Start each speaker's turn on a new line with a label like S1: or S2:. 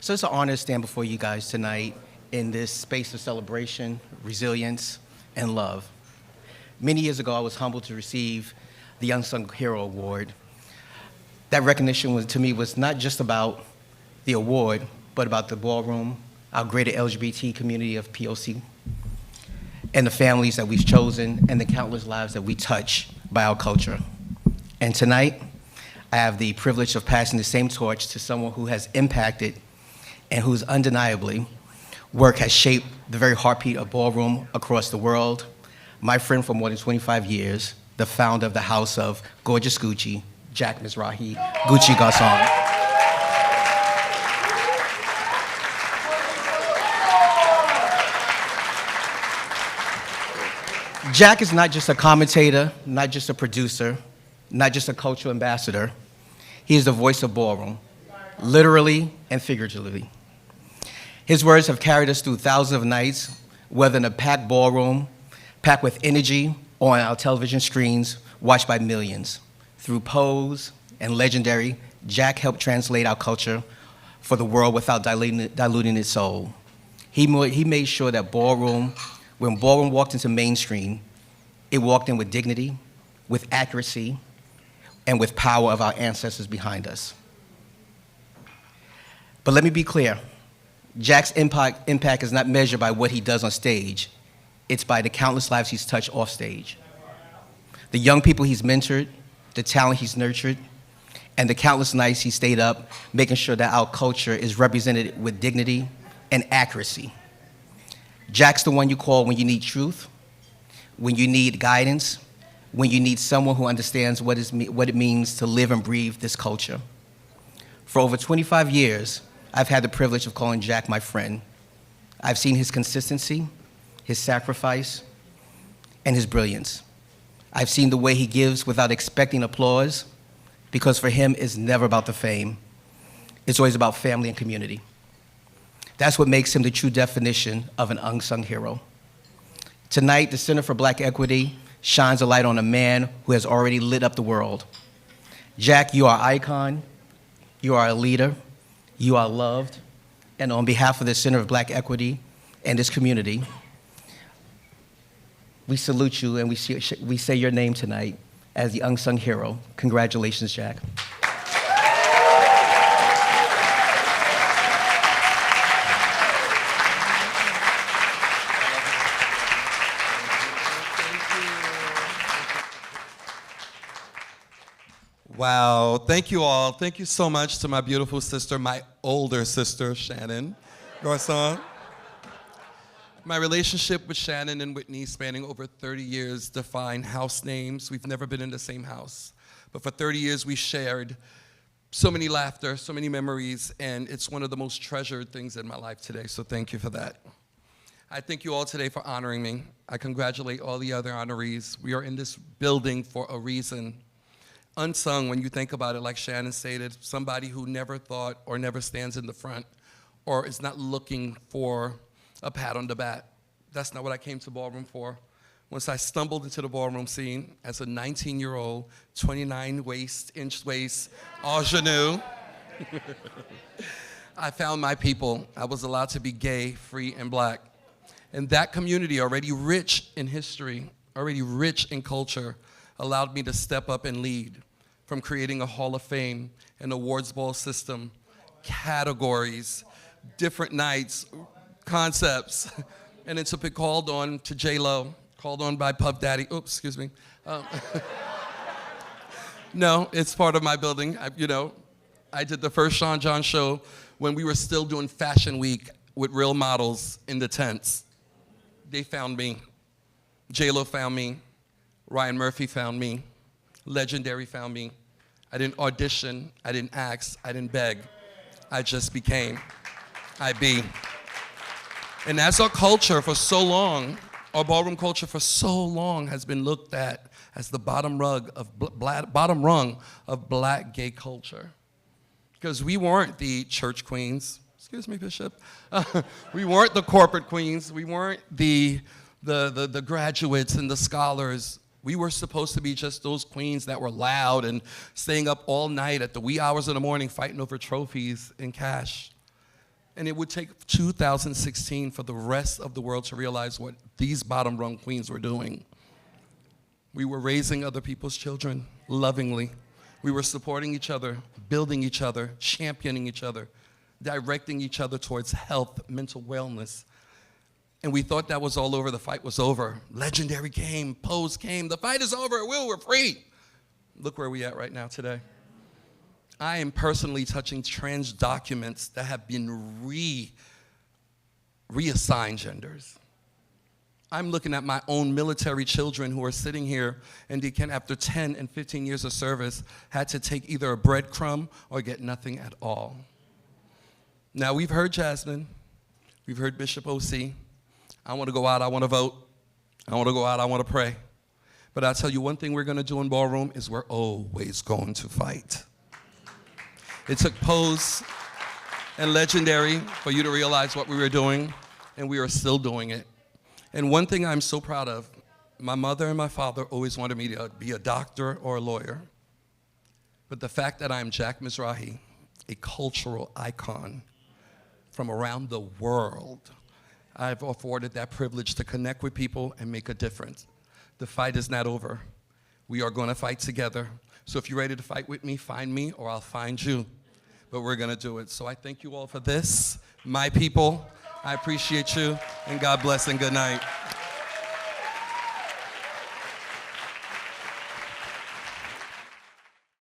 S1: So it's an honor to stand before you guys tonight in this space of celebration, resilience, and love. Many years ago, I was humbled to receive the Unsung Hero Award. That recognition to me was not just about the award, but about the ballroom, our greater LGBT community of POC, and the families that we've chosen, and the countless lives that we touch by our culture. And tonight, I have the privilege of passing the same torch to someone who has impacted and whose undeniably work has shaped the very heartbeat of ballroom across the world. My friend for more than 25 years, the founder of the House of Gorgeous Gucci, Jack Mizrahi, Gucci Garçon. Jack is not just a commentator, not just a producer, not just a cultural ambassador. He is the voice of ballroom, literally and figuratively. His words have carried us through thousands of nights, whether in a packed ballroom, packed with energy, or on our television screens, watched by millions. Through Pose and Legendary, Jack helped translate our culture for the world without diluting its soul. He made sure that when ballroom walked into mainstream, it walked in with dignity, with accuracy, and with power of our ancestors behind us. But let me be clear. Jack's impact is not measured by what he does on stage. It's by the countless lives he's touched off stage. The young people he's mentored, the talent he's nurtured, and the countless nights he stayed up making sure that our culture is represented with dignity and accuracy. Jack's the one you call when you need truth, when you need guidance, when you need someone who understands what it means to live and breathe this culture. For over 25 years, I've had the privilege of calling Jack my friend. I've seen his consistency, his sacrifice, and his brilliance. I've seen the way he gives without expecting applause, because for him, it's never about the fame. It's always about family and community. That's what makes him the true definition of an unsung hero. Tonight, the Center for Black Equity shines a light on a man who has already lit up the world. Jack, you are an icon, you are a leader, you are loved, and on behalf of the Center of Black Equity and this community, we salute you and we say your name tonight as the unsung hero. Congratulations, Jack.
S2: Wow, thank you all. Thank you so much to my beautiful sister, my older sister, Shannon Garçon. My relationship with Shannon and Whitney, spanning over 30 years, define house names. We've never been in the same house, but for 30 years we shared so many laughter, so many memories, and it's one of the most treasured things in my life today, so thank you for that. I thank you all today for honoring me. I congratulate all the other honorees. We are in this building for a reason. Unsung, when you think about it, like Shannon stated, somebody who never thought or never stands in the front or is not looking for a pat on the back. That's not what I came to ballroom for. Once I stumbled into the ballroom scene as a 19-year-old, 29-inch waist, ingenue, I found my people. I was allowed to be gay, free, and black. And that community, already rich in history, already rich in culture, allowed me to step up and lead, from creating a Hall of Fame, an awards ball system, categories, different nights, concepts, and it's been called on to J-Lo, called on by Puff Daddy. Oops, excuse me. No, it's part of my building. I did the first Sean John show when we were still doing Fashion Week with real models in the tents. They found me. J-Lo found me. Ryan Murphy found me. Legendary found me. I didn't audition. I didn't ask. I didn't beg. I just became. I be. And as our culture for so long, our ballroom culture for so long has been looked at as the bottom rung of black gay culture. Because we weren't the church queens. Excuse me, Bishop. We weren't the corporate queens. We weren't the graduates and the scholars. We were supposed to be just those queens that were loud and staying up all night at the wee hours of the morning fighting over trophies and cash. And it would take 2016 for the rest of the world to realize what these bottom rung queens were doing. We were raising other people's children lovingly. We were supporting each other, building each other, championing each other, directing each other towards health, mental wellness. And we thought that was all over, the fight was over. Legendary came, Pose came, the fight is over, we're free. Look where we at right now today. I am personally touching trans documents that have been reassigned genders. I'm looking at my own military children who are sitting here and they can, after 10 and 15 years of service, had to take either a breadcrumb or get nothing at all. Now, we've heard Jasmine, we've heard Bishop O.C. I want to go out, I want to vote. I want to go out, I want to pray. But I'll tell you one thing we're going to do in Ballroom is we're always going to fight. It took Pose and Legendary for you to realize what we were doing, and we are still doing it. And one thing I'm so proud of, my mother and my father always wanted me to be a doctor or a lawyer. But the fact that I'm Jack Mizrahi, a cultural icon from around the world, I've afforded that privilege to connect with people and make a difference. The fight is not over. We are going to fight together. So if you're ready to fight with me, find me or I'll find you. But we're going to do it. So I thank you all for this. My people, I appreciate you. And God bless and good night.